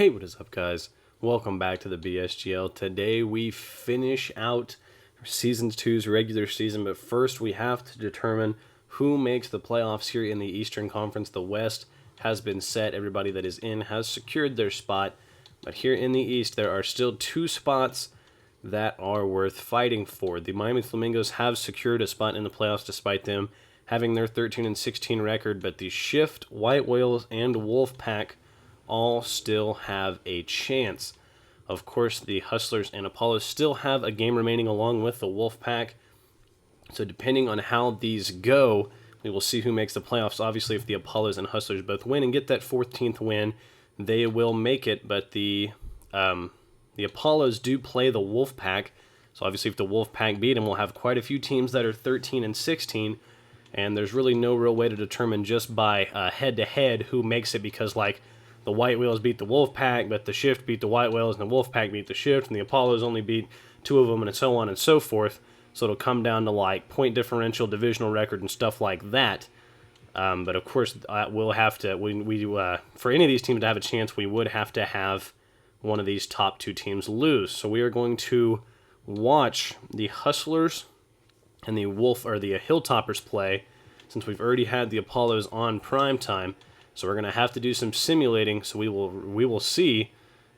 Hey, what is up, guys? Welcome back to the BSGL. Today we finish out Season 2's regular season, but first we have to determine who makes the playoffs here in the Eastern Conference. The West has been set. Everybody that is in has secured their spot, but here in the East there are still two spots that are worth fighting for. The Miami Flamingos have secured a spot in the playoffs despite them having their 13-16 record, but the Shift, White Whales, and Wolfpack all still have a chance. Of course, the Hustlers and Apollos still have a game remaining along with the Wolfpack. So depending on how these go, we will see who makes the playoffs. Obviously, if the Apollos and Hustlers both win and get that 14th win, they will make it. But the Apollos do play the Wolfpack. So obviously, if the Wolfpack beat them, we'll have quite a few teams that are 13-16. And there's really no real way to determine just by head-to-head who makes it, because like the White Whales beat the Wolfpack, but the Shift beat the White Whales, and the Wolfpack beat the Shift, and the Apollos only beat two of them, and so on and so forth. So it'll come down to like point differential, divisional record, and stuff like that. But of course, we'll have to for any of these teams to have a chance, we would have to have one of these top two teams lose. So we are going to watch the Hustlers and the Hilltoppers play, since we've already had the Apollos on Primetime. So we're going to have to do some simulating. So we will see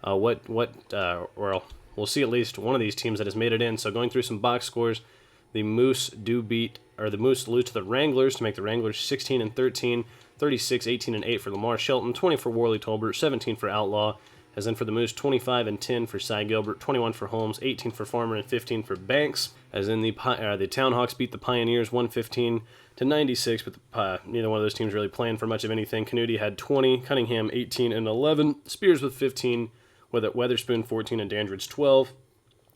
we'll see at least one of these teams that has made it in. So going through some box scores, the Moose lose to the Wranglers to make the Wranglers 16-13, 36-18-8 for Lamar Shelton, 20 for Worley Tolbert, 17 for Outlaw. As in for the Moose, 25-10 for Cy Gilbert, 21 for Holmes, 18 for Farmer, and 15 for Banks. As in the Townhawks beat the Pioneers 115-96, but neither one of those teams really playing for much of anything. Canuti had 20, Cunningham 18-11, Spears with 15, Weatherspoon 14, and Dandridge 12.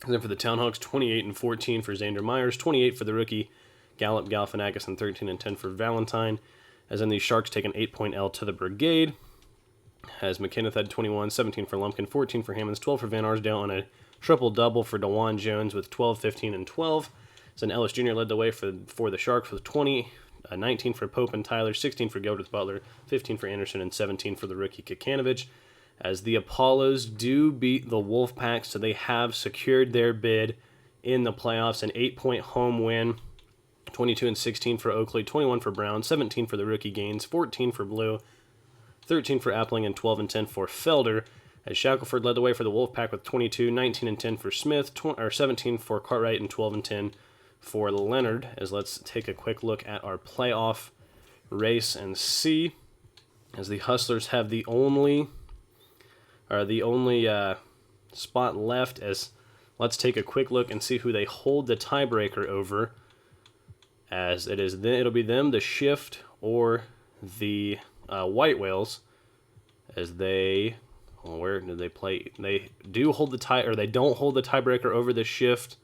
As in for the Townhawks, 28-14 for Xander Myers, 28 for the rookie Gallup Galifianakis, and 13-10 for Valentine. As in the Sharks take an 8-point L to the Brigade. As McKinnon had 21, 17 for Lumpkin, 14 for Hammonds, 12 for Van Arsdale, and a triple-double for DeJuan Jones with 12, 15, and 12. Then Ellis Jr. led the way for the Sharks with 20, 19 for Pope and Tyler, 16 for Godeth Butler, 15 for Anderson, and 17 for the rookie Kikanovich. As the Apollos do beat the Wolfpack, so they have secured their bid in the playoffs, an 8-point home win, 22-16 for Oakley, 21 for Brown, 17 for the rookie Gaines, 14 for Blue, 13 for Appling, and 12-10 for Felder. As Shackelford led the way for the Wolfpack with 22, 19-10 for Smith, 17 for Cartwright, and 12-10 for Leonard. As let's take a quick look at our playoff race and see, as the Hustlers have the only spot left. As let's take a quick look and see who they hold the tiebreaker over. As it'll be them, the Shift, or the White Whales, as where do they play? They do hold they don't hold the tiebreaker over the Shift,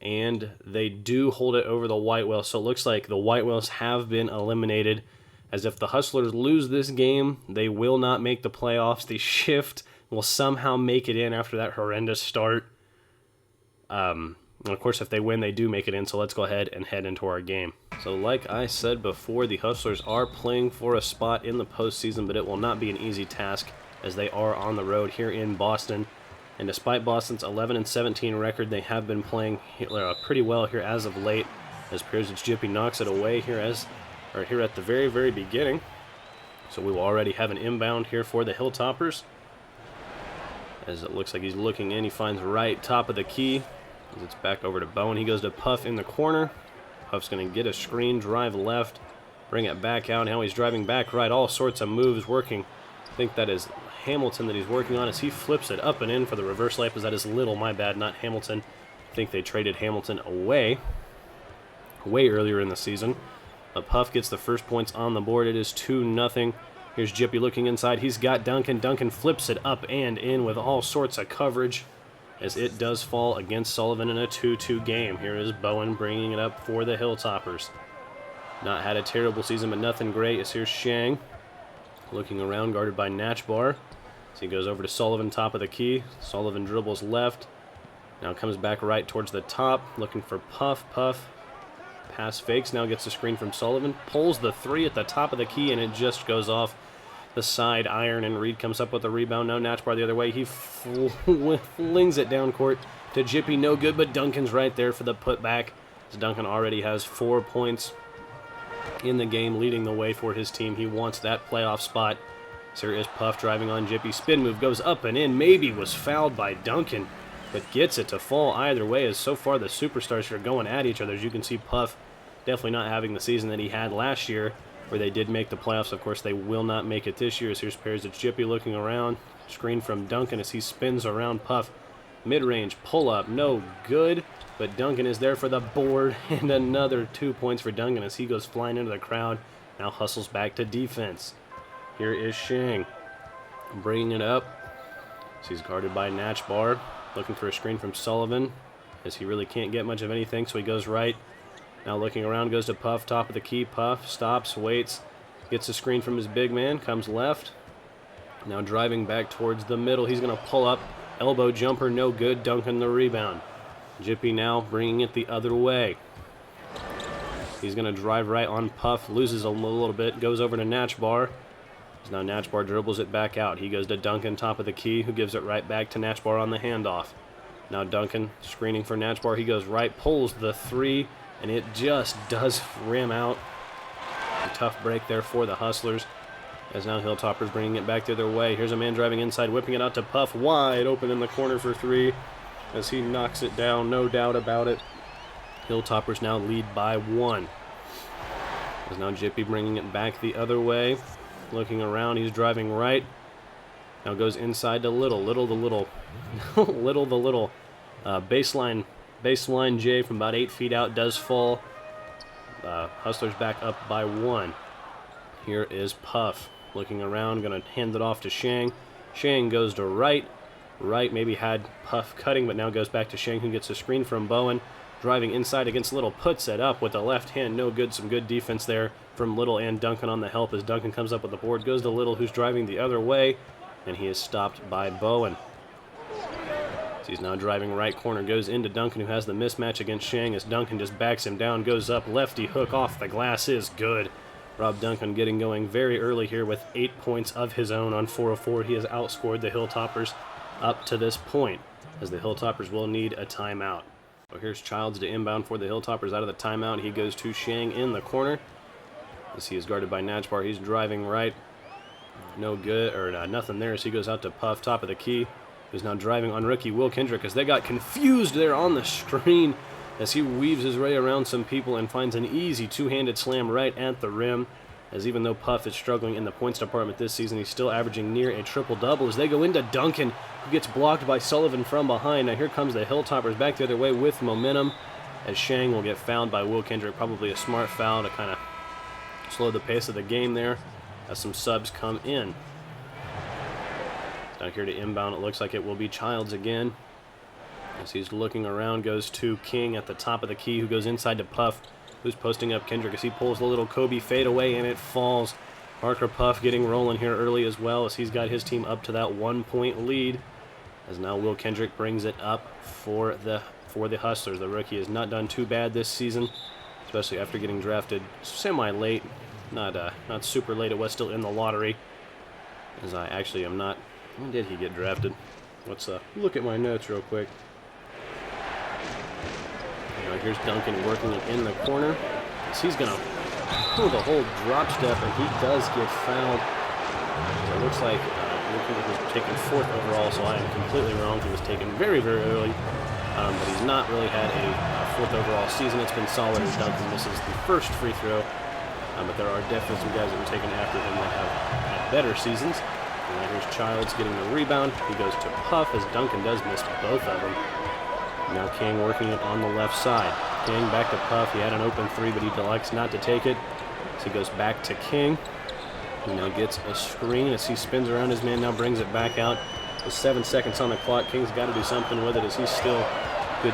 and they do hold it over the White Whales. So it looks like the White Whales have been eliminated. As if the Hustlers lose this game, they will not make the playoffs. The Shift will somehow make it in after that horrendous start. And of course, if they win, they do make it in. So let's go ahead and head into our game. So like I said before, the Hustlers are playing for a spot in the postseason, but it will not be an easy task as they are on the road here in Boston. And despite Boston's 11-17 record, they have been playing pretty well here as of late. As Perisic Jippy knocks it away here at the very, very beginning. So we will already have an inbound here for the Hilltoppers. As it looks like he's looking in, he finds right top of the key. As it's back over to Bowen. He goes to Puff in the corner. Puff's going to get a screen, drive left, bring it back out. Now he's driving back right. All sorts of moves working. I think that is Hamilton that he's working on as he flips it up and in for the reverse layup. As that is Little, my bad, not Hamilton. I think they traded Hamilton away way earlier in the season. But Puff gets the first points on the board. It is 2-0. Here's Jippy looking inside. He's got Duncan. Duncan flips it up and in with all sorts of coverage, as it does fall against Sullivan in a 2-2 game. Here is Bowen bringing it up for the Hilltoppers. Not had a terrible season, but nothing great. As here's Shang looking around, guarded by Natchbar. So he goes over to Sullivan, top of the key. Sullivan dribbles left. Now comes back right towards the top, looking for Puff. Puff pass fakes, now gets a screen from Sullivan. Pulls the three at the top of the key, and it just goes off the side iron, and Reed comes up with a rebound. No, Natchbar the other way. He flings it down court to Jippy. No good, but Duncan's right there for the putback. As Duncan already has 4 points in the game, leading the way for his team. He wants that playoff spot. So here is Puff driving on Jippy. Spin move goes up and in. Maybe was fouled by Duncan, but gets it to fall either way, as so far the superstars are going at each other. As you can see, Puff definitely not having the season that he had last year, where they did make the playoffs. Of course, they will not make it this year. As here's pairs, it's Jippy looking around. Screen from Duncan as he spins around Puff. Mid-range pull-up, no good, but Duncan is there for the board, and another 2 points for Duncan as he goes flying into the crowd. Now hustles back to defense. Here is Shang bringing it up. So he's guarded by Natchbar, looking for a screen from Sullivan, as he really can't get much of anything, so he goes right. Now looking around, goes to Puff, top of the key. Puff stops, waits, gets a screen from his big man, comes left. Now driving back towards the middle. He's going to pull up. Elbow jumper, no good. Duncan the rebound. Jippy now bringing it the other way. He's going to drive right on Puff, loses a little bit, goes over to Natchbar. Now Natchbar dribbles it back out. He goes to Duncan, top of the key, who gives it right back to Natchbar on the handoff. Now Duncan screening for Natchbar. He goes right, pulls the three, and it just does rim out. A tough break there for the Hustlers, as now Hilltoppers bringing it back the other way. Here's a man driving inside, whipping it out to Puff, wide open in the corner for three, as he knocks it down, no doubt about it. Hilltoppers now lead by 1. As now Jippy bringing it back the other way. Looking around, he's driving right. Now goes inside to Little the Little. Baseline J from about 8 feet out does fall. Hustlers back up by 1. Here is Puff looking around, gonna hand it off to Shang. Shang goes to right. Right maybe had Puff cutting, but now goes back to Shang, who gets a screen from Bowen. Driving inside against Little, puts it up with the left hand. No good, some good defense there from Little and Duncan on the help, as Duncan comes up with the board. Goes to Little, who's driving the other way, and he is stopped by Bowen. So he's now driving right corner, goes into Duncan, who has the mismatch against Shang, as Duncan just backs him down, goes up, lefty hook off the glass is good. Rob Duncan getting going very early here with 8 points of his own on 4 of 4. He has outscored the Hilltoppers up to this point, as the Hilltoppers will need a timeout. So here's Childs to inbound for the Hilltoppers out of the timeout. He goes to Shang in the corner, as he is guarded by Natchbar. He's driving right. No good, or nothing there, as he goes out to Puff, top of the key, who's now driving on rookie Will Kendrick, as they got confused there on the screen, as he weaves his way around some people and finds an easy two-handed slam right at the rim. As even though Puff is struggling in the points department this season, he's still averaging near a triple-double, as they go into Duncan, who gets blocked by Sullivan from behind. Now here comes the Hilltoppers back the other way with momentum, as Shang will get fouled by Will Kendrick. Probably a smart foul to kind of slow the pace of the game there, as some subs come in. Down here to inbound, it looks like it will be Childs again. As he's looking around, goes to King at the top of the key, who goes inside to Puff, who's posting up Kendrick, as he pulls the little Kobe fade away, and it falls. Parker Puff getting rolling here early as well, as he's got his team up to that 1-point lead. As now Will Kendrick brings it up for the Hustlers. The rookie has not done too bad this season, especially after getting drafted semi-late. Not super late. It was still in the lottery, as I actually am not. When did he get drafted? Let's look at my notes real quick. Now here's Duncan working it in the corner, as he's going to pull the whole drop step, and he does get fouled. So it looks like Will was taken 4th overall, so I am completely wrong. He was taken very, very early, but he's not really had a 4th overall season. It's been solid as Duncan misses the first free throw, but there are definitely some guys that were taken after him that have had better seasons. And now here's Childs getting the rebound. He goes to Puff, as Duncan does miss both of them. Now King working it on the left side. King back to Puff. He had an open 3, but he elects not to take it. So he goes back to King. He now gets a screen as he spins around his man, now brings it back out. With 7 seconds on the clock, King's got to do something with it, as he's still good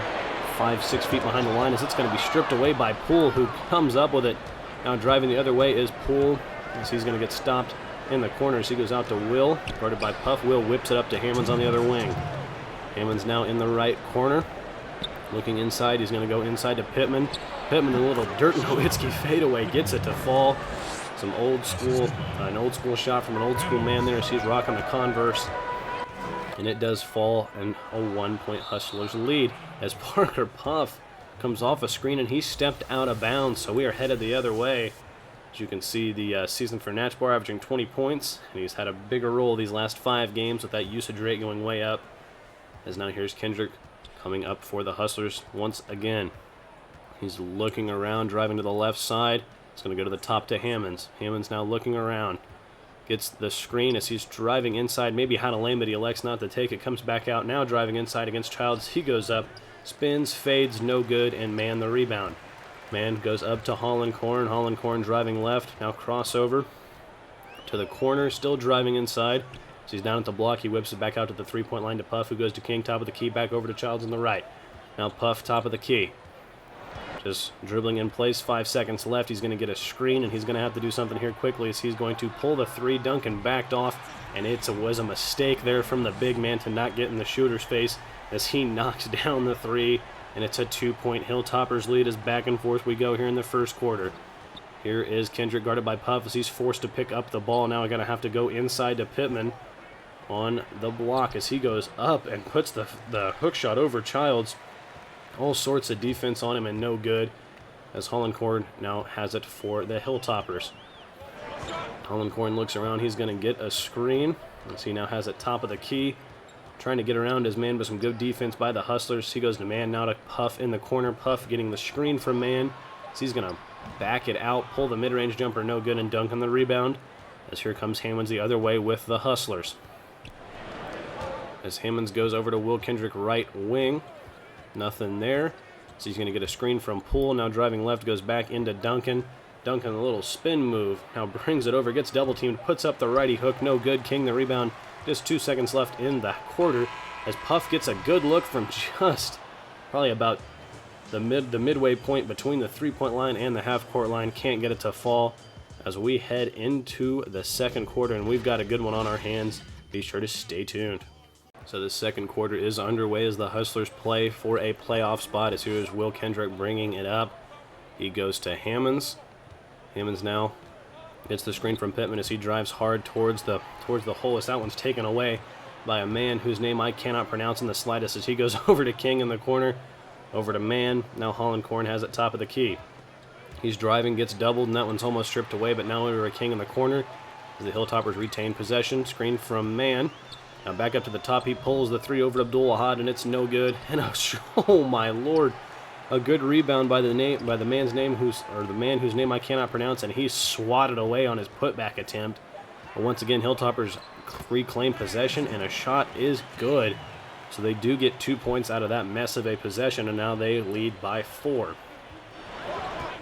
5-6 feet behind the line, as it's going to be stripped away by Poole, who comes up with it. Now driving the other way is Poole, as he's going to get stopped in the corner, as he goes out to Will, guarded by Puff. Will whips it up to Hammonds on the other wing. Hammonds now in the right corner. Looking inside, he's going to go inside to Pittman. Pittman, a little Dirk Nowitzki fadeaway, gets it to fall. Some old school, an old school shot from an old school man there as he's rocking the Converse. And it does fall, and a 1-point Hustlers lead as Parker Puff comes off a screen and he stepped out of bounds, so we are headed the other way. As you can see, the season for Natchbar averaging 20 points, and he's had a bigger role these last 5 games with that usage rate going way up. As now here's Kendrick coming up for the Hustlers once again. He's looking around, driving to the left side. It's going to go to the top to Hammonds. Hammonds now looking around. Gets the screen as he's driving inside. Maybe had a lane, but he elects not to take it. Comes back out now, driving inside against Childs. He goes up, spins, fades, no good, and man the rebound. Man goes up to Hollenkorn. Hollenkorn driving left. Now crossover to the corner, still driving inside. So he's down at the block. He whips it back out to the three-point line to Puff, who goes to King, top of the key, back over to Childs on the right. Now Puff, top of the key. Just dribbling in place, 5 seconds left. He's going to get a screen, and he's going to have to do something here quickly as he's going to pull the three. Duncan backed off, and it was a mistake there from the big man to not get in the shooter's face as he knocks down the three, and it's a 2-point Hilltoppers lead as back and forth we go here in the first quarter. Here is Kendrick guarded by Puff as he's forced to pick up the ball. Now we're going to have to go inside to Pittman on the block as he goes up and puts the hook shot over Childs. All sorts of defense on him and no good as Hollenkorn now has it for the Hilltoppers. Hollenkorn looks around. He's going to get a screen as he now has it top of the key. Trying to get around his man, but some good defense by the Hustlers. He goes to man now to Puff in the corner. Puff getting the screen from man. So he's going to back it out, pull the mid-range jumper, no good, and dunk on the rebound. As here comes Hammonds the other way with the Hustlers. As Hammonds goes over to Will Kendrick right wing. Nothing there. So he's going to get a screen from Poole. Now driving left, goes back into Duncan. Duncan, a little spin move. Now brings it over, gets double teamed, puts up the righty hook. No good. King the rebound. Just 2 seconds left in the quarter as Puff gets a good look from just probably about the midway point between the three-point line and the half-court line. Can't get it to fall as we head into the second quarter, and we've got a good one on our hands. Be sure to stay tuned. So the second quarter is underway as the Hustlers play for a playoff spot. As here's Will Kendrick bringing it up. He goes to Hammonds. Hammonds now gets the screen from Pittman as he drives hard towards the hole as that one's taken away by a man whose name I cannot pronounce in the slightest as he goes over to King in the corner. Over to man. Now Hollenkorn has it top of the key. He's driving, gets doubled, and that one's almost stripped away, but now over to King in the corner as the Hilltoppers retain possession. Screen from man. Now back up to the top, he pulls the three over to Abdul Wahad, and it's no good. And oh my lord, a good rebound by the man whose name I cannot pronounce, and he's swatted away on his putback attempt. But once again, Hilltoppers reclaim possession, and a shot is good. So they do get 2 points out of that mess of a possession, and now they lead by 4.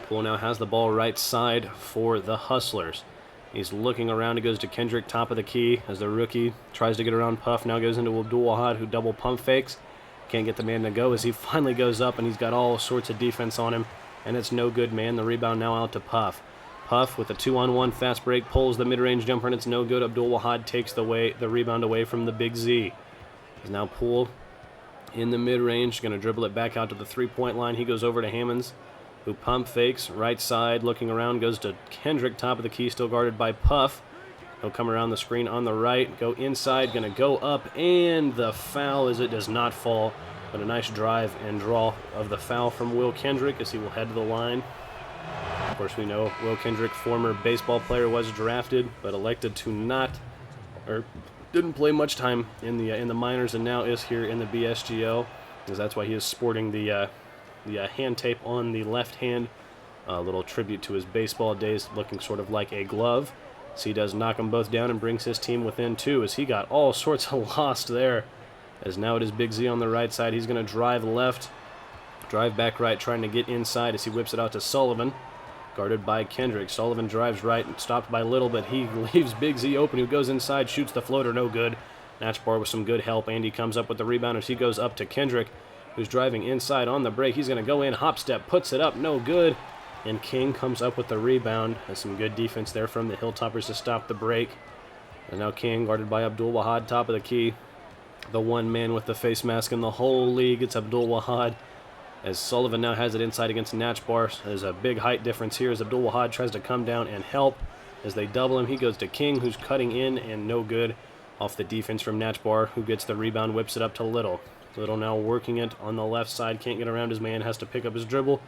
Poole now has the ball right side for the Hustlers. He's looking around. He goes to Kendrick, top of the key, as the rookie tries to get around Puff. Now goes into Abdul Wahad, who double pump fakes. Can't get the man to go as he finally goes up, and he's got all sorts of defense on him. And it's no good, man. The rebound now out to Puff. Puff with a 2-on-1 fast break, pulls the mid-range jumper, and it's no good. Abdul Wahad takes the rebound away from the Big Z. He's now Poole in the mid-range, going to dribble it back out to the three-point line. He goes over to Hammonds, who pump fakes, right side, looking around, goes to Kendrick, top of the key, still guarded by Puff. He'll come around the screen on the right, go inside, going to go up, and the foul as it does not fall. But a nice drive and draw of the foul from Will Kendrick as he will head to the line. Of course, we know Will Kendrick, former baseball player, was drafted, but elected to not, or didn't play much time in the minors, and now is here in the BSGL, because that's why he is sporting the hand tape on the left hand. A little tribute to his baseball days, looking sort of like a glove. So he does knock them both down and brings his team within 2 as he got all sorts of lost there. As now it is Big Z on the right side. He's going to drive left, drive back right, trying to get inside as he whips it out to Sullivan, guarded by Kendrick. Sullivan drives right and stopped by Little, but he leaves Big Z open, who goes inside, shoots the floater, no good. Natchbar with some good help. Andy comes up with the rebound as he goes up to Kendrick, who's driving inside on the break. He's going to go in, hop step, puts it up, no good. And King comes up with the rebound. Has some good defense there from the Hilltoppers to stop the break. And now King, guarded by Abdul Wahad, top of the key. The one man with the face mask in the whole league. It's Abdul Wahad. As Sullivan now has it inside against Natchbar. There's a big height difference here as Abdul Wahad tries to come down and help. As they double him, he goes to King, who's cutting in and no good off the defense from Natchbar, who gets the rebound, whips it up to Little. Little now working it on the left side, can't get around his man, has to pick up his dribble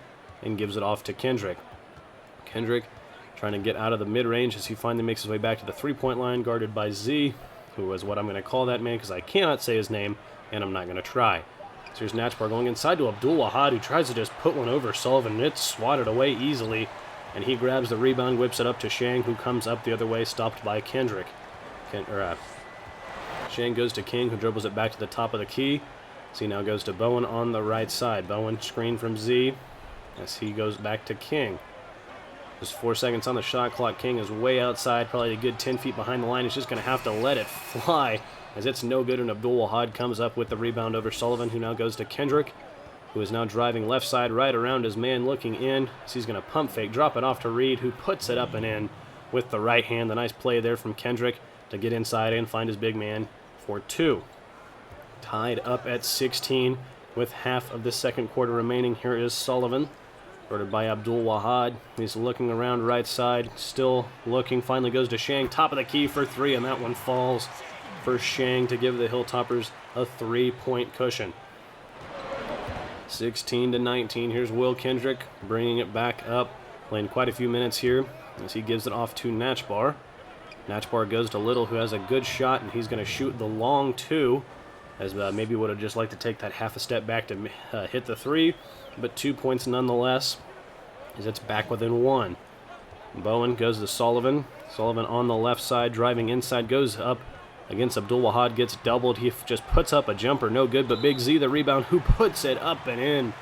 and gives it off to Kendrick. Kendrick trying to get out of the mid-range as he finally makes his way back to the three-point line, guarded by Z, who is what I'm going to call that man because I cannot say his name, and I'm not going to try. So here's Natchbar going inside to Abdul Wahad, who tries to just put one over Sullivan. It's swatted away easily, and he grabs the rebound, whips it up to Shang, who comes up the other way, stopped by Kendrick. Shang goes to King, who dribbles it back to the top of the key. Z now goes to Bowen on the right side. Bowen screen from Z as he goes back to King. There's 4 seconds on the shot clock. King is way outside, probably a good 10 feet behind the line. He's just going to have to let it fly as it's no good, and Abdul Wahad comes up with the rebound over Sullivan, who now goes to Kendrick, who is now driving left side right around his man, looking in. So he's going to pump fake, drop it off to Reed, who puts it up and in with the right hand. The nice play there from Kendrick to get inside and find his big man for 2. Tied up at 16 with half of the second quarter remaining. Here is Sullivan, guarded by Abdul Wahad. He's looking around right side, still looking, finally goes to Shang, top of the key for 3, and that one falls for Shang to give the Hilltoppers a 3-point cushion. 16-19, here's Will Kendrick bringing it back up, playing quite a few minutes here as he gives it off to Natchbar. Natchbar goes to Little, who has a good shot, and he's going to shoot the long 2, as maybe would have just liked to take that half a step back to hit the 3, but 2 points nonetheless, as it's back within 1. Bowen goes to Sullivan. Sullivan on the left side, driving inside, goes up against Abdul Wahad, gets doubled. He just puts up a jumper, no good, but Big Z, the rebound, who puts it up and in.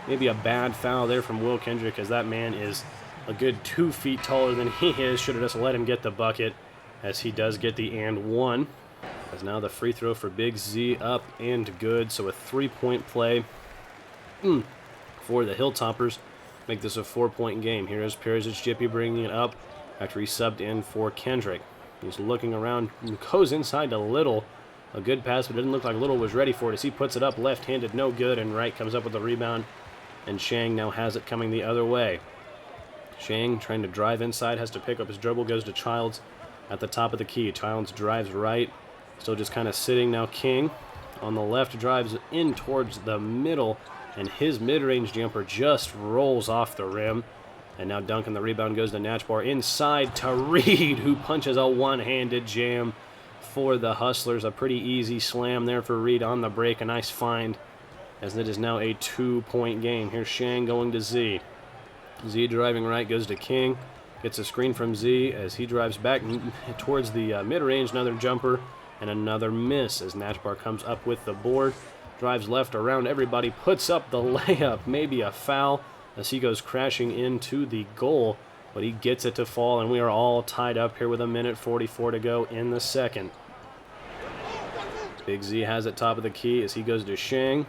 Maybe a bad foul there from Will Kendrick, as that man is a good 2 feet taller than he is. Should have just let him get the bucket, as he does get the and 1. As now the free throw for Big Z up and good. So a 3-point play for the Hilltoppers. Make this a 4-point game. Here is Perisic Jippy bringing it up after he subbed in for Kendrick. He's looking around, goes inside to Little. A good pass, but it didn't look like Little was ready for it as he puts it up left-handed, no good, and Wright comes up with the rebound, and Shang now has it coming the other way. Shang trying to drive inside, has to pick up his dribble, goes to Childs at the top of the key. Childs drives right, still just kind of sitting now. King on the left drives in towards the middle, and his mid-range jumper just rolls off the rim. And now Duncan, the rebound goes to Natchbar inside to Reed, who punches a one-handed jam for the Hustlers. A pretty easy slam there for Reed on the break. A nice find, as it is now a 2-point game. Here's Shang going to Z. Z driving right, goes to King. Gets a screen from Z as he drives back towards the mid-range. Another jumper and another miss as Natchbar comes up with the board. Drives left around everybody, puts up the layup. Maybe a foul as he goes crashing into the goal, but he gets it to fall, and we are all tied up here with 1:44 to go in the second. Big Z has it top of the key as he goes to Shang.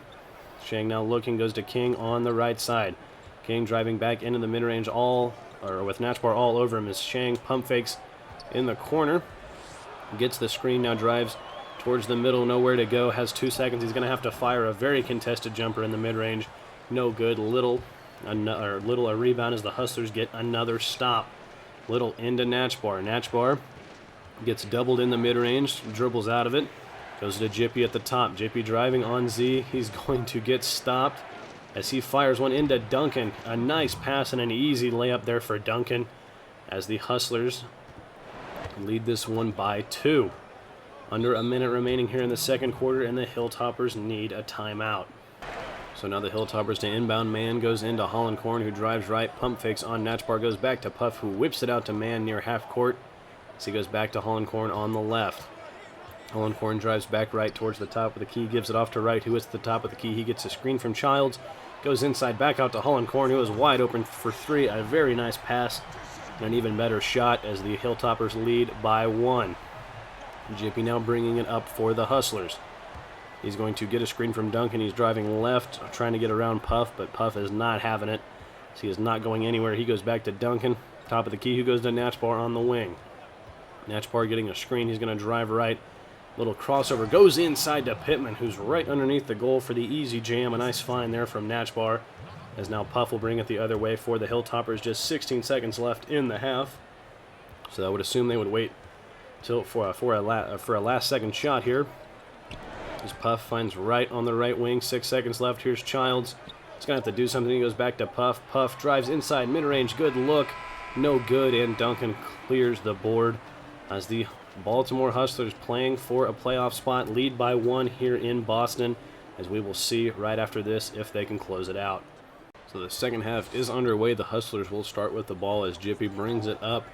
Shang now looking, goes to King on the right side. King driving back into the mid-range with Natchbar all over him as Shang pump fakes in the corner. Gets the screen, now drives towards the middle, nowhere to go, has 2 seconds. He's going to have to fire a very contested jumper in the mid-range. No good. Little a rebound as the Hustlers get another stop. Little into Natchbar. Natchbar gets doubled in the mid-range, dribbles out of it, goes to Jippy at the top. Jippy driving on Z. He's going to get stopped as he fires one into Duncan. A nice pass and an easy layup there for Duncan as the Hustlers lead this one by 2. Under a minute remaining here in the second quarter, and the Hilltoppers need a timeout. So now the Hilltoppers to inbound. Man goes into Hollenkorn, who drives right, pump fakes on Natchbar, goes back to Puff, who whips it out to Man near half court. So he goes back to Hollenkorn on the left. Hollenkorn drives back right towards the top of the key, gives it off to Wright, who hits the top of the key. He gets a screen from Childs, goes inside, back out to Hollenkorn, who is wide open for 3. A very nice pass and an even better shot as the Hilltoppers lead by 1. Jippy now bringing it up for the Hustlers. He's going to get a screen from Duncan. He's driving left, trying to get around Puff, but Puff is not having it. So he is not going anywhere. He goes back to Duncan, top of the key, who goes to Natchbar on the wing. Natchbar getting a screen. He's going to drive right, Little crossover goes inside to Pittman, who's right underneath the goal for the easy jam. A nice find there from Natchbar, as now Puff will bring it the other way for the Hilltoppers. Just 16 seconds left in the half. So I would assume they would wait till for a last second shot here. As Puff finds right on the right wing, 6 seconds left. Here's Childs. He's going to have to do something. He goes back to Puff. Puff drives inside mid-range. Good look. No good, and Duncan clears the board as the Baltimore Hustlers, playing for a playoff spot, lead by 1 here in Boston, as we will see right after this if they can close it out. So the second half is underway. The Hustlers will start with the ball as Jippy brings it up,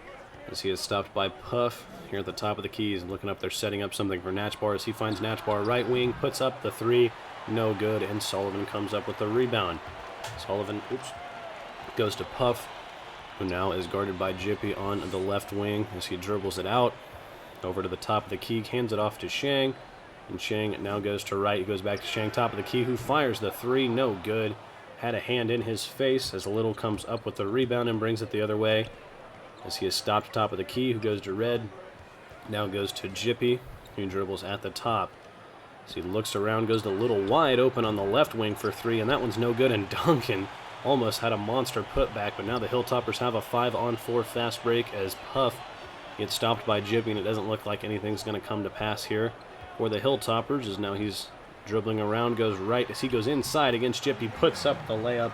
as he is stopped by Puff here at the top of the key. He's looking up there, setting up something for Natchbar, as he finds Natchbar right wing, puts up the 3, no good, and Sullivan comes up with the rebound. Sullivan, goes to Puff, who now is guarded by Jippy on the left wing as he dribbles it out over to the top of the key, hands it off to Shang, and Shang now goes to right. He goes back to Shang, top of the key, who fires the 3, no good. Had a hand in his face as Little comes up with the rebound and brings it the other way, as he is stopped top of the key, who goes to Red, now goes to Jippy, who dribbles at the top. So he looks around, goes to Little wide open on the left wing for 3, and that one's no good, and Duncan almost had a monster putback, but now the Hilltoppers have a 5-on-4 fast break as Puff gets stopped by Jippy, and it doesn't look like anything's going to come to pass here for the Hilltoppers, as now he's dribbling around, goes right as he goes inside against Jippy, puts up the layup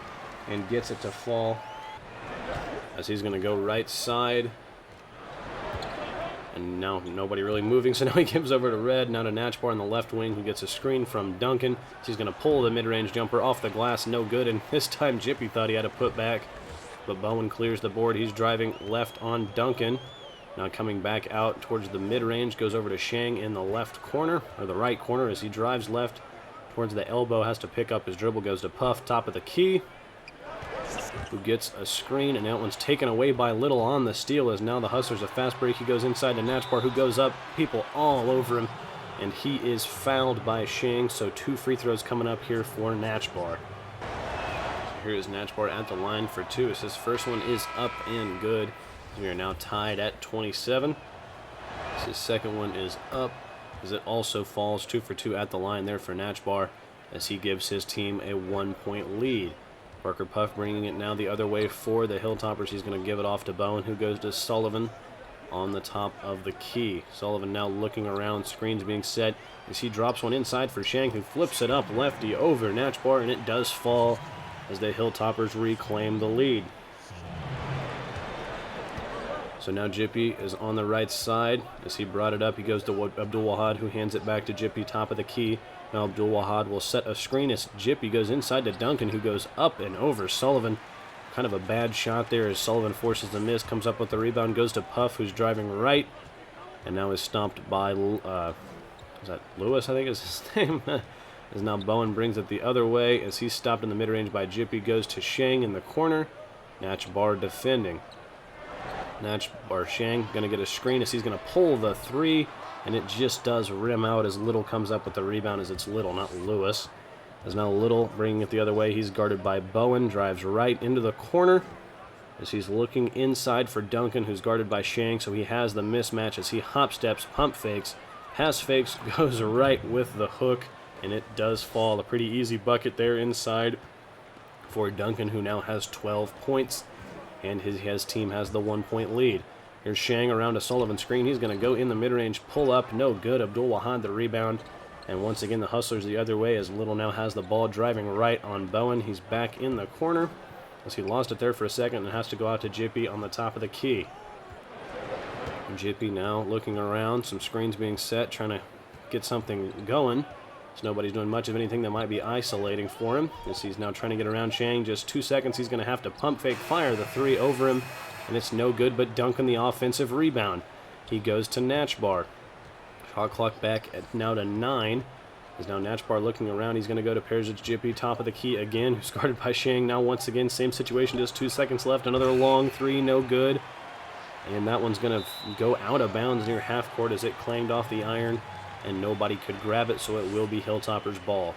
and gets it to fall, as he's going to go right side. And now nobody really moving, so now he gives over to Red, now to Natchbar on the left wing, who gets a screen from Duncan. So he's going to pull the mid-range jumper off the glass, no good, and this time Jippy thought he had a putback, but Bowen clears the board. He's driving left on Duncan. Now coming back out towards the mid-range, goes over to Shang in the left corner, or the right corner, as he drives left towards the elbow, has to pick up his dribble, goes to Puff, top of the key, who gets a screen, and that one's taken away by Little on the steal, as now the Hustlers a fast break. He goes inside to Natchbar, who goes up, people all over him, and he is fouled by Shang, so 2 free throws coming up here for Natchbar. Here is Natchbar at the line for 2. As his first one is up and good. We are now tied at 27. As his second one is up, as it also falls. 2 for 2 at the line there for Natchbar, as he gives his team a 1-point lead. Parker Puff bringing it now the other way for the Hilltoppers. He's going to give it off to Bowen, who goes to Sullivan on the top of the key. Sullivan now looking around, screens being set, as he drops one inside for Shank, who flips it up lefty over Natchbar, and it does fall as the Hilltoppers reclaim the lead. So now Jippy is on the right side. As he brought it up, he goes to Abdul Wahad, who hands it back to Jippy, top of the key. Now Abdul Wahad will set a screen as Jippy goes inside to Duncan, who goes up and over Sullivan. Kind of a bad shot there as Sullivan forces the miss, comes up with the rebound, goes to Puff, who's driving right, and now is stopped by, is that Lewis, I think is his name? As now Bowen brings it the other way, as he's stopped in the mid-range by Jippy, goes to Shang in the corner. Natchbar defending. Shang going to get a screen as he's going to pull the 3, and it just does rim out as Little comes up with the rebound, as it's Little, not Lewis. As now Little bringing it the other way, he's guarded by Bowen, drives right into the corner as he's looking inside for Duncan, who's guarded by Shang, so he has the mismatch as he hop steps, pump fakes, has fakes, goes right with the hook, and it does fall. A pretty easy bucket there inside for Duncan, who now has 12 points. And his team has the 1-point lead. Here's Shang around a Sullivan screen. He's going to go in the mid-range, pull up, no good. Abdul Wahad the rebound. And once again, the Hustlers the other way as Little now has the ball driving right on Bowen. He's back in the corner as he lost it there for a second and has to go out to Jippy on the top of the key. And Jippy now looking around, some screens being set, trying to get something going. So nobody's doing much of anything that might be isolating for him. As he's now trying to get around Shang. Just 2 seconds, he's going to have to pump fake fire the 3 over him. And it's no good, but Duncan the offensive rebound. He goes to Natchbar. Shot clock back at now to 9. As now Natchbar looking around. He's going to go to Perisic Jippy, top of the key again, who's guarded by Shang. Now once again, same situation, just 2 seconds left. Another long 3, no good. And that one's going to go out of bounds near half court as it clanged off the iron. And nobody could grab it, so it will be Hilltoppers' ball.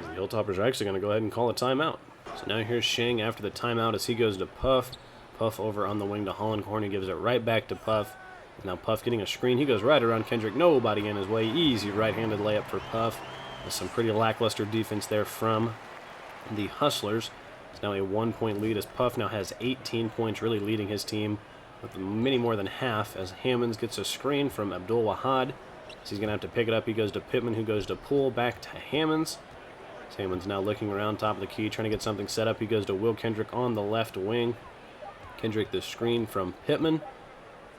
The Hilltoppers are actually going to go ahead and call a timeout. So now here's Shang after the timeout as he goes to Puff. Puff over on the wing to Hollencorn. He gives it right back to Puff, Now Puff getting a screen. He goes right around Kendrick. Nobody in his way. Easy right-handed layup for Puff. With some pretty lackluster defense there from the Hustlers. It's now a 1-point lead as Puff now has 18 points, really leading his team with many more than half, as Hammonds gets a screen from Abdul Wahad. So he's going to have to pick it up. He goes to Pittman, who goes to Poole, back to Hammonds. So Hammonds now looking around top of the key, trying to get something set up. He goes to Will Kendrick on the left wing. Kendrick the screen from Pittman.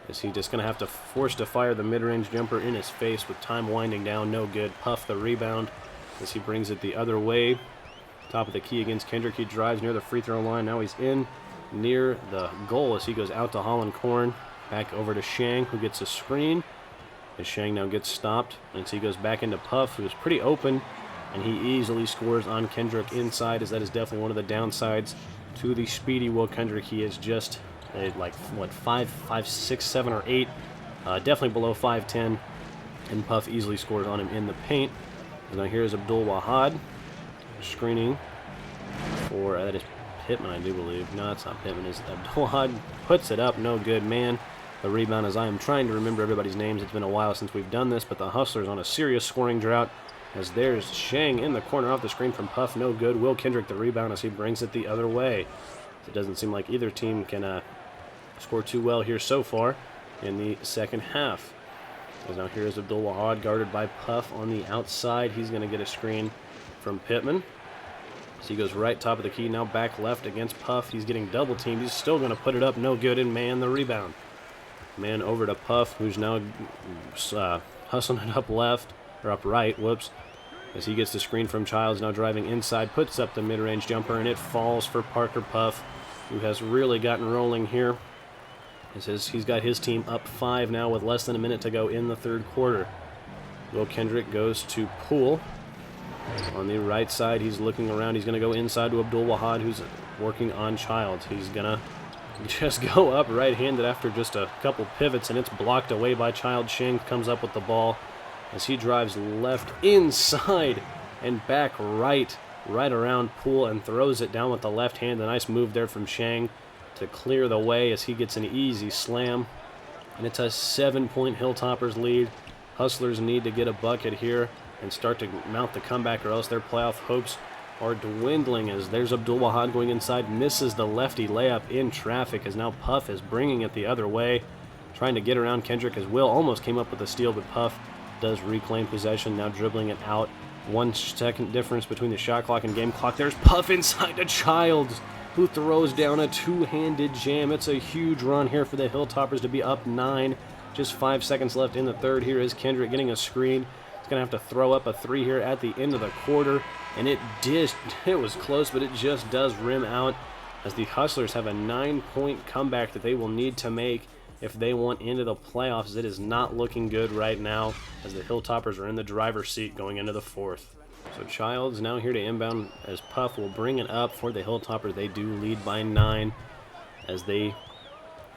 Is he just going to have to force to fire the mid-range jumper in his face with time winding down? No good. Puff the rebound as he brings it the other way. Top of the key against Kendrick. He drives near the free throw line. Now he's in near the goal as he goes out to Holland Korn. Back over to Shang, who gets a screen. As Shang now gets stopped. And so he goes back into Puff, who's pretty open. And he easily scores on Kendrick inside, as that is definitely one of the downsides to the speedy Will Kendrick. He is just like, what, 5'6", 7, or 8. Definitely below 5'10". And Puff easily scores on him in the paint. And now here's Abdul Wahad screening for, that is Pittman, I do believe. No, that's not Pittman. It's Abdul Wahad. Puts it up. No good, man. The rebound, as I am trying to remember everybody's names. It's been a while since we've done this, but the Hustlers on a serious scoring drought. As there's Shang in the corner off the screen from Puff. No good. Will Kendrick the rebound as he brings it the other way. It doesn't seem like either team can score too well here so far in the second half. As now here's Abdul Wahad guarded by Puff on the outside. He's going to get a screen from Pittman. So he goes right top of the key, now back left against Puff. He's getting double teamed. He's still going to put it up. No good, and man the rebound. Man over to Puff, who's now hustling it up left, or up right, whoops. As he gets the screen from Childs, now driving inside, puts up the mid-range jumper, and it falls for Parker Puff, who has really gotten rolling here. He's got his team up 5 now with less than a minute to go in the third quarter. Will Kendrick goes to Poole. On the right side, he's looking around. He's going to go inside to Abdul Wahad, who's working on Childs. He's going to just go up right-handed after just a couple pivots, and it's blocked away by Child. Shang comes up with the ball as he drives left inside and back right around Poole and throws it down with the left hand. A nice move there from Shang to clear the way as he gets an easy slam. And it's a 7-point Hilltoppers lead. Hustlers need to get a bucket here and start to mount the comeback, or else their playoff hopes are dwindling. As there's Abdul Wahad going inside, misses the lefty layup in traffic, as now Puff is bringing it the other way, trying to get around Kendrick, as Will almost came up with a steal, but Puff does reclaim possession, now dribbling it out. 1 second difference between the shot clock and game clock. There's Puff inside to Childs, who throws down a two-handed jam. It's a huge run here for the Hilltoppers to be up 9. Just 5 seconds left in the third. Here is Kendrick getting a screen. He's going to have to throw up a 3 here at the end of the quarter. And it was close, but it just does rim out, as the Hustlers have a 9-point comeback that they will need to make if they want into the playoffs. It is not looking good right now, as the Hilltoppers are in the driver's seat going into the fourth. So Childs now here to inbound, as Puff will bring it up for the Hilltoppers. They do lead by 9, as they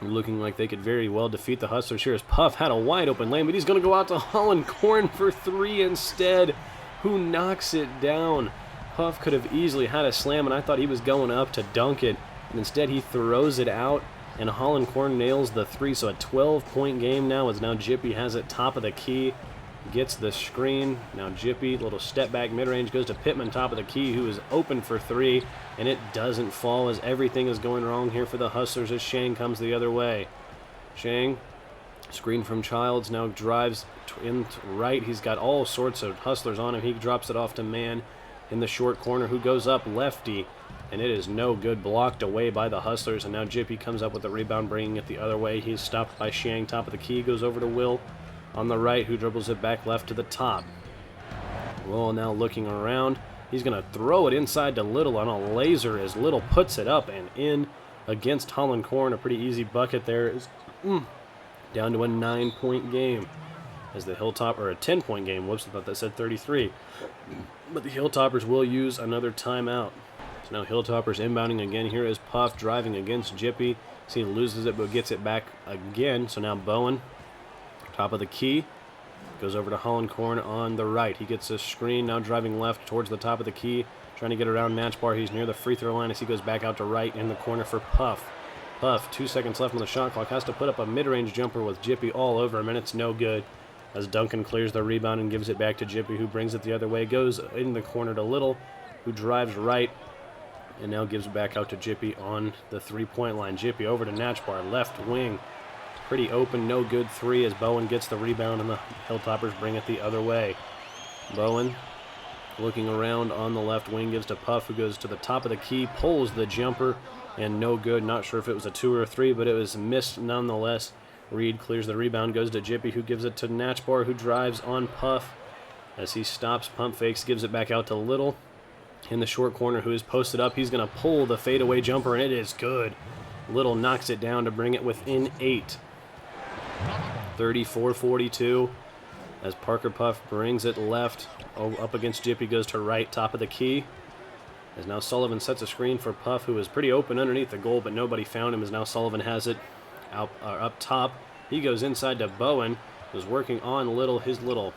are looking like they could very well defeat the Hustlers here, as Puff had a wide open lane, but he's going to go out to Holland Korn for 3 instead, who knocks it down. Puff could have easily had a slam, and I thought he was going up to dunk it, and instead he throws it out, and Holland Korn nails the 3. So a 12-point game now, as now Jippy has it top of the key, gets the screen. Now Jippy, little step back mid-range, goes to Pittman top of the key, who is open for 3, and it doesn't fall, as everything is going wrong here for the Hustlers as Shang comes the other way. Shang, screen from Childs, now drives in right. He's got all sorts of Hustlers on him. He drops it off to Man in the short corner, who goes up lefty, and it is no good, blocked away by the Hustlers. And now Jippy comes up with the rebound, bringing it the other way. He's stopped by Shang top of the key, goes over to Will on the right, who dribbles it back left to the top. Will now looking around. He's going to throw it inside to Little on a laser, as Little puts it up and in against Holland Korn. A pretty easy bucket there. Is down to a 9-point game, as the Hilltop, or a 10-point game. Whoops, I thought that said 33. But the Hilltoppers will use another timeout. So now Hilltoppers inbounding again. Here is Puff driving against Jippy. See, he loses it, but gets it back again. So now Bowen, top of the key, goes over to Holland Korn on the right. He gets a screen, now driving left towards the top of the key, trying to get around Matchbar. He's near the free throw line as he goes back out to right in the corner for Puff. Puff, 2 seconds left on the shot clock, has to put up a mid-range jumper with Jippy all over him, and it's no good. As Duncan clears the rebound and gives it back to Jippy, who brings it the other way, goes in the corner to Little, who drives right, and now gives it back out to Jippy on the three-point line. Jippy over to Natchbar, left wing. Pretty open, no good three as Bowen gets the rebound and the Hilltoppers bring it the other way. Bowen looking around on the left wing, gives to Puff, who goes to the top of the key, pulls the jumper, and no good. Not sure if it was a 2 or a 3, but it was missed nonetheless. Reed clears the rebound, goes to Jippy, who gives it to Natchbar, who drives on Puff. As he stops, pump fakes, gives it back out to Little in the short corner, who is posted up. He's going to pull the fadeaway jumper, and it is good. Little knocks it down to bring it within 8. 34-42 as Parker Puff brings it left. Up against Jippy, goes to right, top of the key. As now Sullivan sets a screen for Puff, who is pretty open underneath the goal, but nobody found him, as now Sullivan has it out up top. He goes inside to Bowen, who's working on his little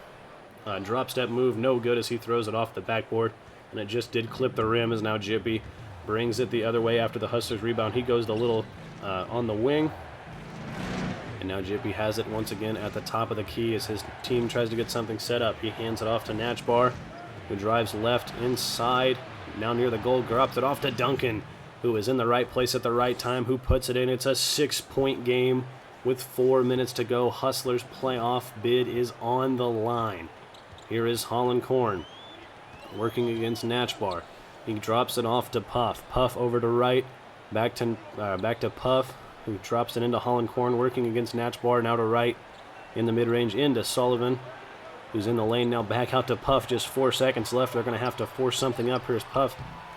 drop step move. No good as he throws it off the backboard, and it just did clip the rim, as now Jippy brings it the other way after the Hustlers rebound. He goes to Little on the wing. And now Jippy has it once again at the top of the key as his team tries to get something set up. He hands it off to Natchbar, who drives left inside. Now near the goal, drops it off to Duncan, who is in the right place at the right time, who puts it in. It's a 6-point game with 4 minutes to go. Hustlers' playoff bid is on the line. Here is Holland Corn working against Natchbar. He drops it off to Puff. Puff over to right, back to Puff, who drops it into Holland Corn, working against Natchbar, now to right, in the mid-range, into Sullivan, who's in the lane now, back out to Puff, just 4 seconds left. They're going to have to force something up. Here's Puff,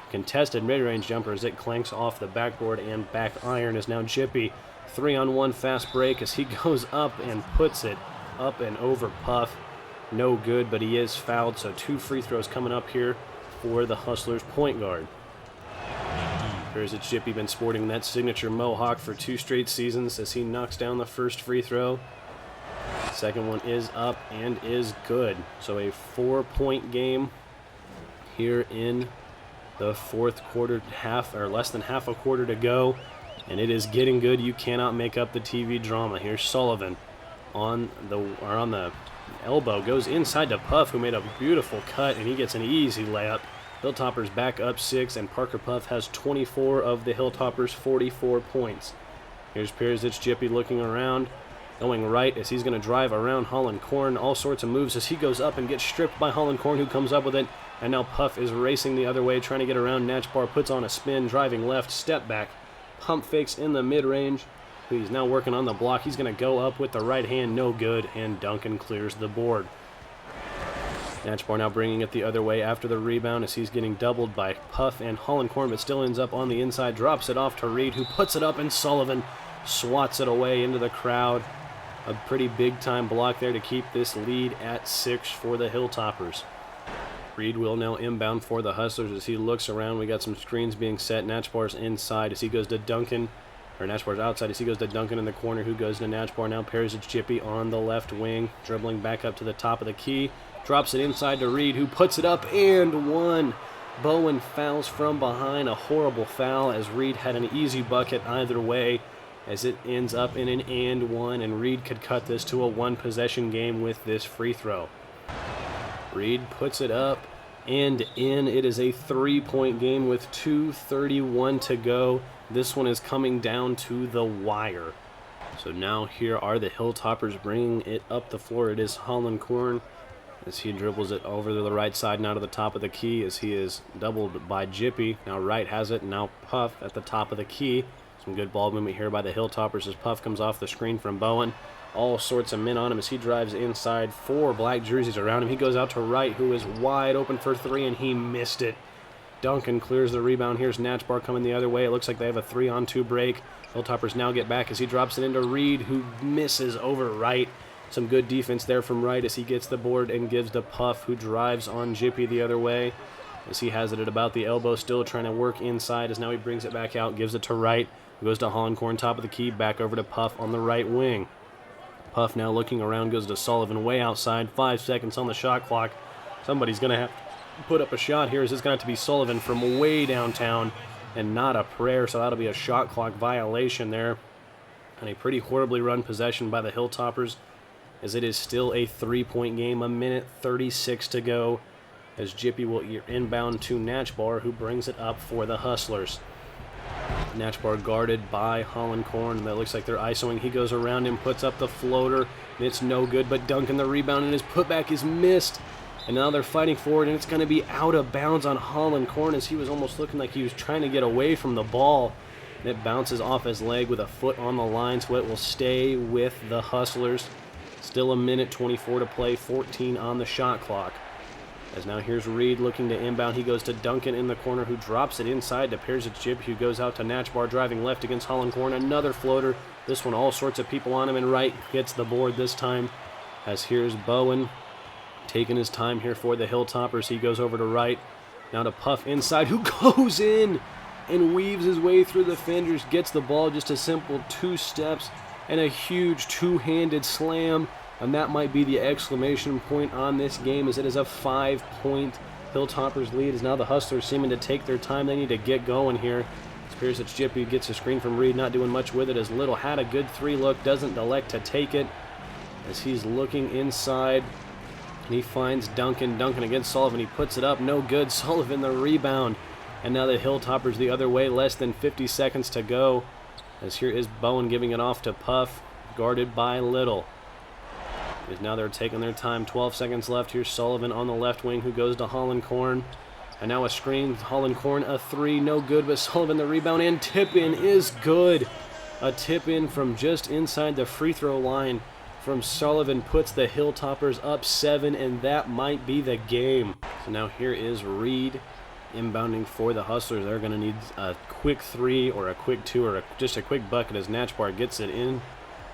contested mid-range jumper as it clanks off the backboard, and back iron is now Jippy. 3-on-1 fast break as he goes up and puts it up and over Puff. No good, but he is fouled, so 2 free throws coming up here for the Hustlers point guard. Here's Jippy, been sporting that signature mohawk for 2 straight seasons as he knocks down the first free throw. Second one is up and is good. So a 4-point game here in the fourth quarter, less than half a quarter to go, and it is getting good. You cannot make up the TV drama. Here's Sullivan on the elbow, goes inside to Puff, who made a beautiful cut, and he gets an easy layup. Hilltoppers back up 6, and Parker Puff has 24 of the Hilltoppers' 44 points. Here's Perisic, Jippy looking around, going right as he's going to drive around Holland Corn. All sorts of moves as he goes up and gets stripped by Holland Corn, who comes up with it. And now Puff is racing the other way, trying to get around. Natchbar puts on a spin, driving left, step back, pump fakes in the mid-range. He's now working on the block. He's going to go up with the right hand, no good, and Duncan clears the board. Natchbar now bringing it the other way after the rebound as he's getting doubled by Puff and Holland Corn, but still ends up on the inside, drops it off to Reed, who puts it up, and Sullivan swats it away into the crowd. A pretty big-time block there to keep this lead at 6 for the Hilltoppers. Reed will now inbound for the Hustlers as he looks around. We got some screens being set. Natchbar's inside as he goes to Duncan, or Natchbar's outside as he goes to Duncan in the corner, who goes to Natchbar. Now Perisic, Jippy on the left wing, dribbling back up to the top of the key. Drops it inside to Reed, who puts it up and one. Bowen fouls from behind, a horrible foul as Reed had an easy bucket either way as it ends up in an and one, and Reed could cut this to a 1-possession game with this free throw. Reed puts it up and in. It is a 3-point game with 2:31 to go. This one is coming down to the wire. So now here are the Hilltoppers bringing it up the floor. It is Holland Corn as he dribbles it over to the right side, now to the top of the key as he is doubled by Jippy. Now Wright has it, now Puff at the top of the key. Some good ball movement here by the Hilltoppers as Puff comes off the screen from Bowen. All sorts of men on him as he drives inside. 4 black jerseys around him. He goes out to Wright, who is wide open for 3, and he missed it. Duncan clears the rebound. Here's Natchbar coming the other way. It looks like they have a 3-on-2 break. Hilltoppers now get back as he drops it into Reed, who misses over Wright. Some good defense there from Wright as he gets the board and gives to Puff, who drives on Jippy the other way as he has it at about the elbow, still trying to work inside as now he brings it back out, gives it to Wright, who goes to Holland Corn, top of the key, back over to Puff on the right wing. Puff now looking around, goes to Sullivan way outside, 5 seconds on the shot clock. Somebody's going to have to put up a shot here as it's going to have to be Sullivan from way downtown. and not a prayer, so that'll be a shot clock violation there. And a pretty horribly run possession by the Hilltoppers, as it is still a 3-point game, 1:36 to go, as Jippy will inbound to Natchbar, who brings it up for the Hustlers. Natchbar guarded by Hollenkorn. That looks like they're isoing. He goes around him, puts up the floater, and it's no good, but Duncan the rebound, and his putback is missed. And now they're fighting forward, and it's going to be out of bounds on Hollenkorn, as he was almost looking like he was trying to get away from the ball. And it bounces off his leg with a foot on the line, so it will stay with the Hustlers. Still 1:24 to play, 14 on the shot clock. As now here's Reed looking to inbound. He goes to Duncan in the corner, who drops it inside to Perzich, who goes out to Natchbar, driving left against Hollenkorn. Another floater. This one, all sorts of people on him, and Wright gets the board this time. As here's Bowen taking his time here for the Hilltoppers. He goes over to Wright. Now to Puff inside, who goes in and weaves his way through the defenders, gets the ball just a simple 2 steps, and a huge two-handed slam. And that might be the exclamation point on this game, as it is a 5-point Hilltoppers lead, as now the Hustlers seeming to take their time. They need to get going here. Perzich Jippy gets a screen from Reed, not doing much with it, as Little had a good 3 look, doesn't elect to take it, as he's looking inside, and he finds Duncan. Duncan against Sullivan. He puts it up, no good. Sullivan the rebound, and now the Hilltoppers the other way, less than 50 seconds to go, as here is Bowen giving it off to Puff, guarded by Little. As now they're taking their time, 12 seconds left. Here's Sullivan on the left wing, who goes to Hollenkorn. And now a screen, Hollenkorn a 3, no good, but Sullivan the rebound, and tip-in is good. A tip-in from just inside the free throw line from Sullivan puts the Hilltoppers up 7, and that might be the game. So now here is Reed inbounding for the Hustlers. They're going to need a quick 3 or a quick 2 or just a quick bucket, as Natchbar gets it in,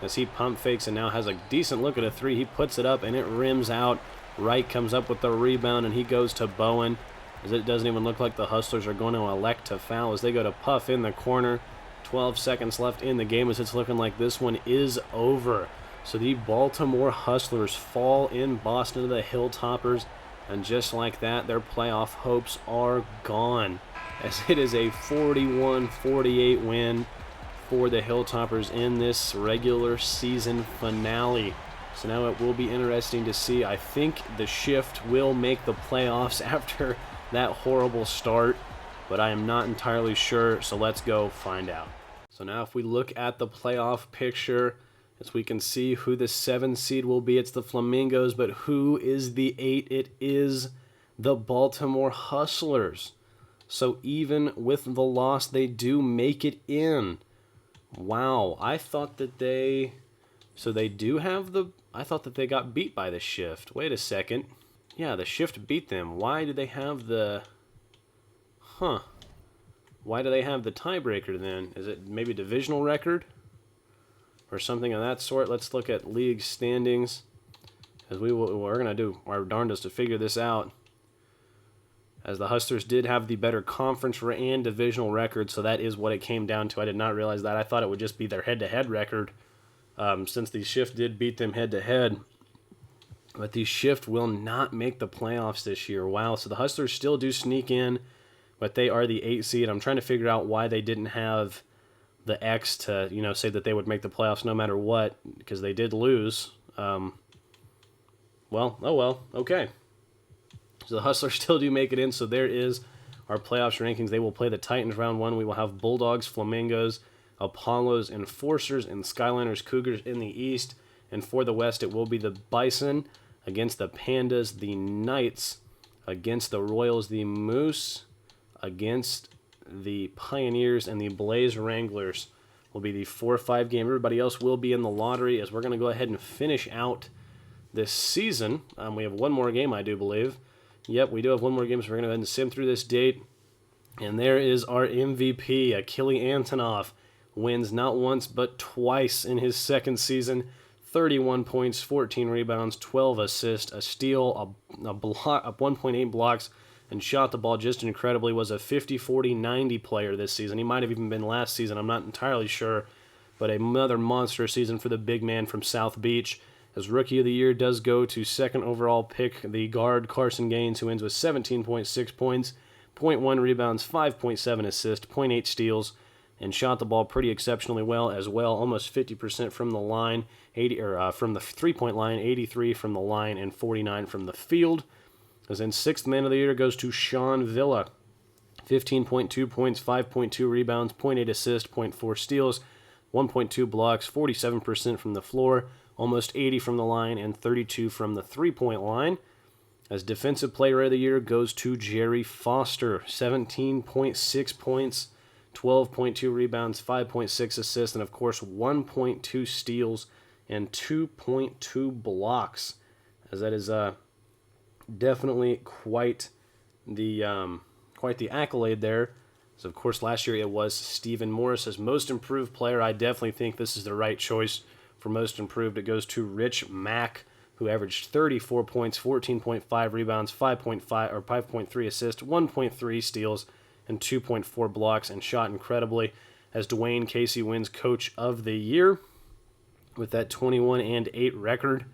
as he pump fakes and now has a decent look at a 3. He puts it up, and it rims out. Wright comes up with the rebound, and he goes to Bowen, as it doesn't even look like the Hustlers are going to elect to foul, as they go to Puff in the corner. 12 seconds left in the game, as it's looking like this one is over. So the Baltimore Hustlers fall in Boston to the Hilltoppers, and just like that, their playoff hopes are gone, as it is a 41-48 win for the Hilltoppers in this regular season finale. So now it will be interesting to see. I think the Shift will make the playoffs after that horrible start, but I am not entirely sure, so let's go find out. So now if we look at the playoff picture, as we can see who the 7 seed will be, it's the Flamingos, but who is the 8? It is the Baltimore Hustlers. So even with the loss, they do make it in. Wow, I thought that they... So they do have the... I thought that they got beat by the Shift. Wait a second. Yeah, the Shift beat them. Why do they have the... Why do they have the tiebreaker then? Is it maybe divisional record? Or something of that sort? Let's look at league standings, as we're going to do our darndest to figure this out, as the Hustlers did have the better conference and divisional record, so that is what it came down to. I did not realize that. I thought it would just be their head-to-head record, since the Shift did beat them head-to-head. But the Shift will not make the playoffs this year. Wow, so the Hustlers still do sneak in, but they are the 8 seed. I'm trying to figure out why they didn't have the X to, say that they would make the playoffs no matter what, because they did lose. Well, oh well, okay. So the Hustlers still do make it in, so there is our playoffs rankings. They will play the Titans round 1. We will have Bulldogs, Flamingos, Apollos, Enforcers, and Skyliners, Cougars in the East. And for the West, it will be the Bison against the Pandas, the Knights against the Royals, the Moose against the Pioneers, and the Blaze Wranglers will be the 4-5 game. Everybody else will be in the lottery, as we're going to go ahead and finish out this season. We have one more game, I do believe. Yep, we do have one more game, so we're going to go ahead and sim through this date. And there is our MVP, Achille Antonov, wins not once but twice in his second season. 31 points, 14 rebounds, 12 assists, a steal, a 1.8 blocks, and shot the ball just incredibly. Was a 50, 40, 90 player this season. He might have even been last season. I'm not entirely sure. But another monster season for the big man from South Beach. His Rookie of the Year does go to second overall pick, the guard Carson Gaines, who ends with 17.6 points, 0.1 rebounds, 5.7 assists, 0.8 steals, and shot the ball pretty exceptionally well as well. Almost 50% from the line, from the 3-point line, 83 from the line, and 49 from the field. As in sixth man of the year goes to Sean Villa. 15.2 points, 5.2 rebounds, 0.8 assists, 0.4 steals, 1.2 blocks, 47% from the floor, almost 80 from the line, and 32 from the 3-point line. As defensive player of the year goes to Jerry Foster. 17.6 points, 12.2 rebounds, 5.6 assists, and of course 1.2 steals and 2.2 blocks. As that is definitely quite the accolade there. So of course last year it was Stephen Morris as most improved player. I definitely think this is the right choice for most improved. It goes to Rich Mack, who averaged 34 points, 14.5 rebounds, 5.3 assists, 1.3 steals, and 2.4 blocks, and shot incredibly. As Dwayne Casey wins Coach of the Year with that 21-8 record.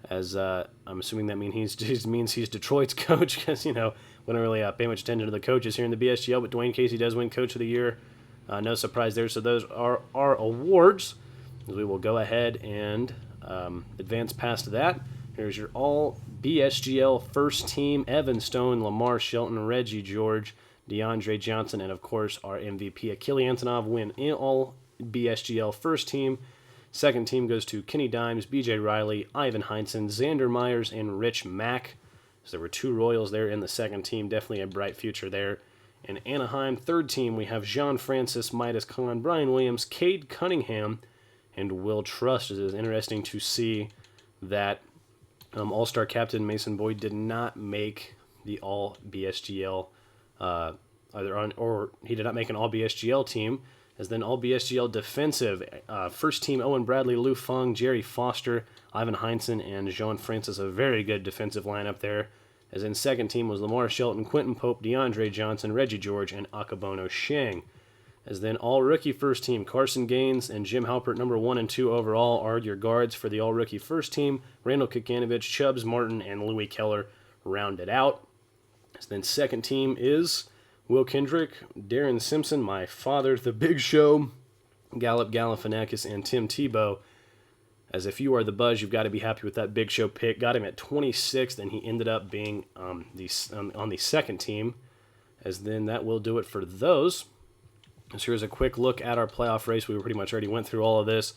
As I'm assuming that means he's Detroit's coach, because we don't really pay much attention to the coaches here in the BSGL, but Dwayne Casey does win Coach of the Year. No surprise there. So those are our awards. As we will go ahead and advance past that. Here's your all BSGL first team: Evan Stone, Lamar Shelton, Reggie George, DeAndre Johnson, and of course our MVP Achille Antonov win in all BSGL first team. Second team goes to Kenny Dimes, BJ Riley, Ivan Heinsohn, Xander Myers, and Rich Mack. So there were two Royals there in the second team. Definitely a bright future there. In Anaheim, third team, we have Jean Francis, Midas Khan, Brian Williams, Cade Cunningham, and Will Trust. It is interesting to see that All-Star captain Mason Boyd did not make the All BSGL, he did not make an All BSGL team. As then All BSGL defensive, first team Owen Bradley, Lou Fung, Jerry Foster, Ivan Heinsohn, and Jean Francis. A very good defensive lineup there. As in second team was Lamar Shelton, Quentin Pope, DeAndre Johnson, Reggie George, and Akabono Sheng. As then all-rookie first team, Carson Gaines and Jim Halpert, number 1 and 2 overall, are your guards for the all-rookie first team. Randall Kikanovich, Chubbs Martin, and Louis Keller rounded out. As then second team is Will Kendrick, Darren Simpson, my father, The Big Show, Gallup Galifianakis, and Tim Tebow. As if you are the Buzz, you've got to be happy with that Big Show pick. Got him at 26th, and he ended up being on the second team. As then that will do it for those. So here's a quick look at our playoff race. We pretty much already went through all of this.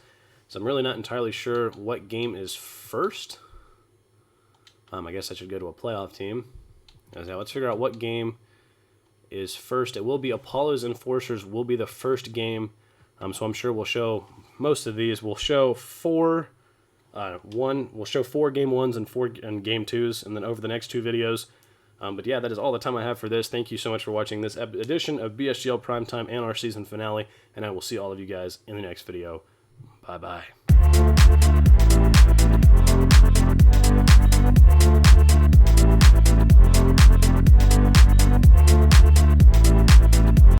So I'm really not entirely sure what game is first. I guess I should go to a playoff team. Now let's figure out what game is first. It will be Apollo's Enforcers will be the first game. So I'm sure we'll show most of these. We'll show four game ones and four game twos, and then over the next two videos. But yeah, that is all the time I have for this. Thank you so much for watching this edition of BSGL Primetime and our season finale, and I will see all of you guys in the next video. Bye-bye.